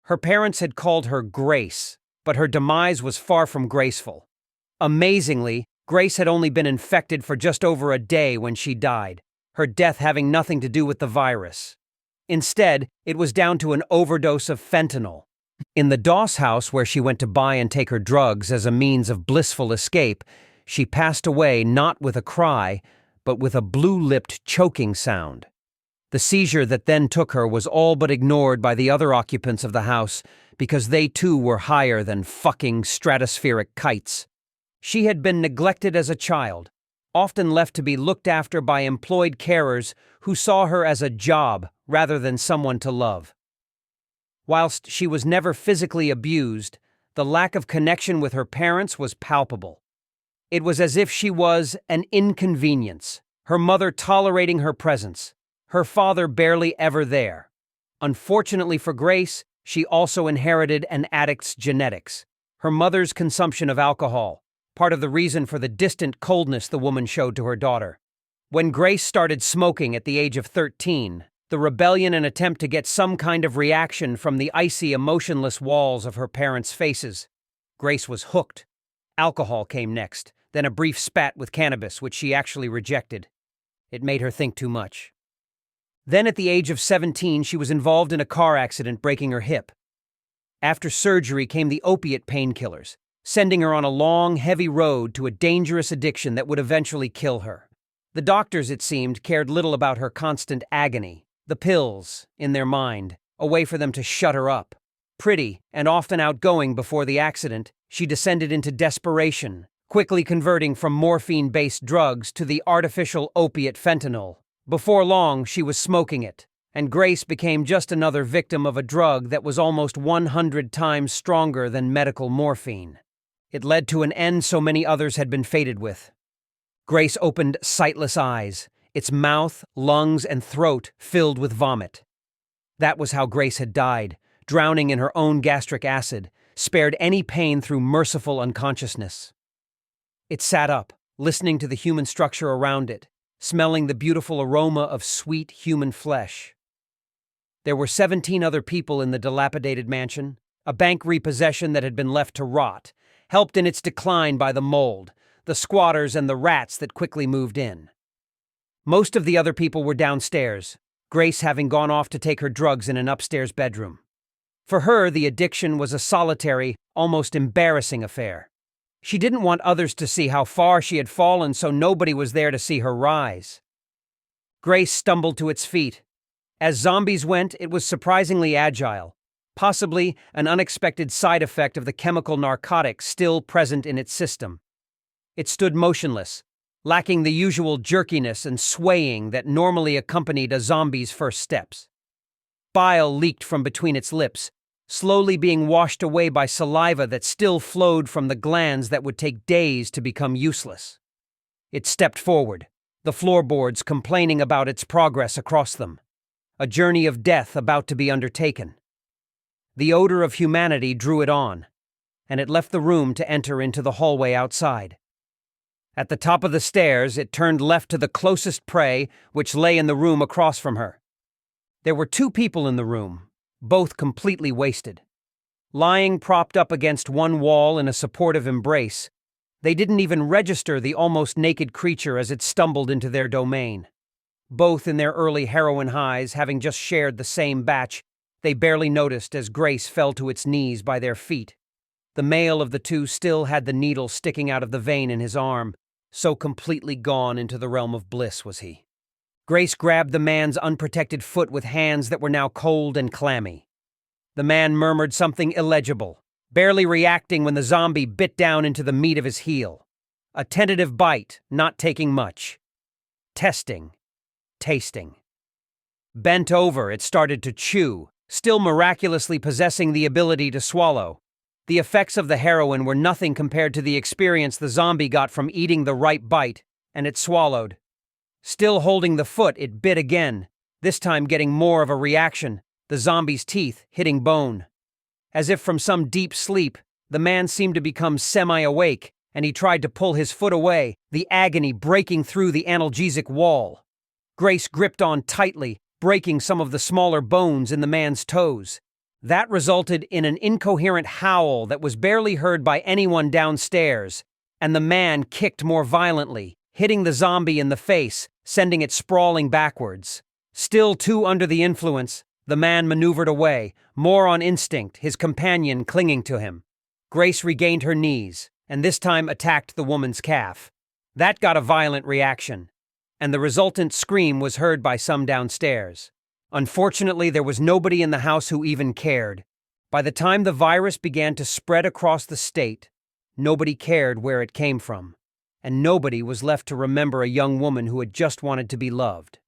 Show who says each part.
Speaker 1: Her parents had called her Grace, but her demise was far from graceful. Amazingly, Grace had only been infected for just over a day when she died, her death having nothing to do with the virus. Instead, it was down to an overdose of fentanyl. In the Doss house where she went to buy and take her drugs as a means of blissful escape, she passed away not with a cry, but with a blue-lipped choking sound. The seizure that then took her was all but ignored by the other occupants of the house because they too were higher than fucking stratospheric kites. She had been neglected as a child, often left to be looked after by employed carers who saw her as a job rather than someone to love. Whilst she was never physically abused, the lack of connection with her parents was palpable. It was as if she was an inconvenience, her mother tolerating her presence, her father barely ever there. Unfortunately for Grace, she also inherited an addict's genetics, her mother's consumption of alcohol, part of the reason for the distant coldness the woman showed to her daughter. When Grace started smoking at the age of 13, the rebellion and attempt to get some kind of reaction from the icy, emotionless walls of her parents' faces, Grace was hooked. Alcohol came next, then a brief spat with cannabis, which she actually rejected. It made her think too much. Then at the age of 17, she was involved in a car accident, breaking her hip. After surgery came the opiate painkillers, sending her on a long, heavy road to a dangerous addiction that would eventually kill her. The doctors, it seemed, cared little about her constant agony. The pills, in their mind, a way for them to shut her up. Pretty and often outgoing before the accident, she descended into desperation, quickly converting from morphine-based drugs to the artificial opiate fentanyl. Before long, she was smoking it, and Grace became just another victim of a drug that was almost 100 times stronger than medical morphine. It led to an end so many others had been fated with. Grace opened sightless eyes, its mouth, lungs, and throat filled with vomit. That was how Grace had died, drowning in her own gastric acid, spared any pain through merciful unconsciousness. It sat up, listening to the human structure around it, smelling the beautiful aroma of sweet human flesh. There were 17 other people in the dilapidated mansion, a bank repossession that had been left to rot, helped in its decline by the mold, the squatters and the rats that quickly moved in. Most of the other people were downstairs, Grace having gone off to take her drugs in an upstairs bedroom. For her, the addiction was a solitary, almost embarrassing affair. She didn't want others to see how far she had fallen, so nobody was there to see her rise. Grace stumbled to its feet. As zombies went, it was surprisingly agile, possibly an unexpected side effect of the chemical narcotic still present in its system. It stood motionless, lacking the usual jerkiness and swaying that normally accompanied a zombie's first steps. Bile leaked from between its lips, slowly being washed away by saliva that still flowed from the glands that would take days to become useless. It stepped forward, the floorboards complaining about its progress across them, a journey of death about to be undertaken. The odor of humanity drew it on, and it left the room to enter into the hallway outside. At the top of the stairs, it turned left to the closest prey, which lay in the room across from her. There were 2 people in the room, both completely wasted. Lying propped up against one wall in a supportive embrace, they didn't even register the almost naked creature as it stumbled into their domain. Both in their early heroin highs, having just shared the same batch, they barely noticed as Grace fell to its knees by their feet. The male of the 2 still had the needle sticking out of the vein in his arm, so completely gone into the realm of bliss was he. Grace grabbed the man's unprotected foot with hands that were now cold and clammy. The man murmured something illegible, barely reacting when the zombie bit down into the meat of his heel. A tentative bite, not taking much. Testing. Tasting. Bent over, it started to chew, still miraculously possessing the ability to swallow. The effects of the heroin were nothing compared to the experience the zombie got from eating the right bite, and it swallowed. Still holding the foot, it bit again, this time getting more of a reaction, the zombie's teeth hitting bone. As if from some deep sleep, the man seemed to become semi-awake, and he tried to pull his foot away, the agony breaking through the analgesic wall. Grace gripped on tightly, breaking some of the smaller bones in the man's toes. That resulted in an incoherent howl that was barely heard by anyone downstairs, and the man kicked more violently, hitting the zombie in the face, sending it sprawling backwards. Still too under the influence, the man maneuvered away, more on instinct, his companion clinging to him. Grace regained her knees, and this time attacked the woman's calf. That got a violent reaction, and the resultant scream was heard by some downstairs. Unfortunately, there was nobody in the house who even cared. By the time the virus began to spread across the state, nobody cared where it came from, and nobody was left to remember a young woman who had just wanted to be loved.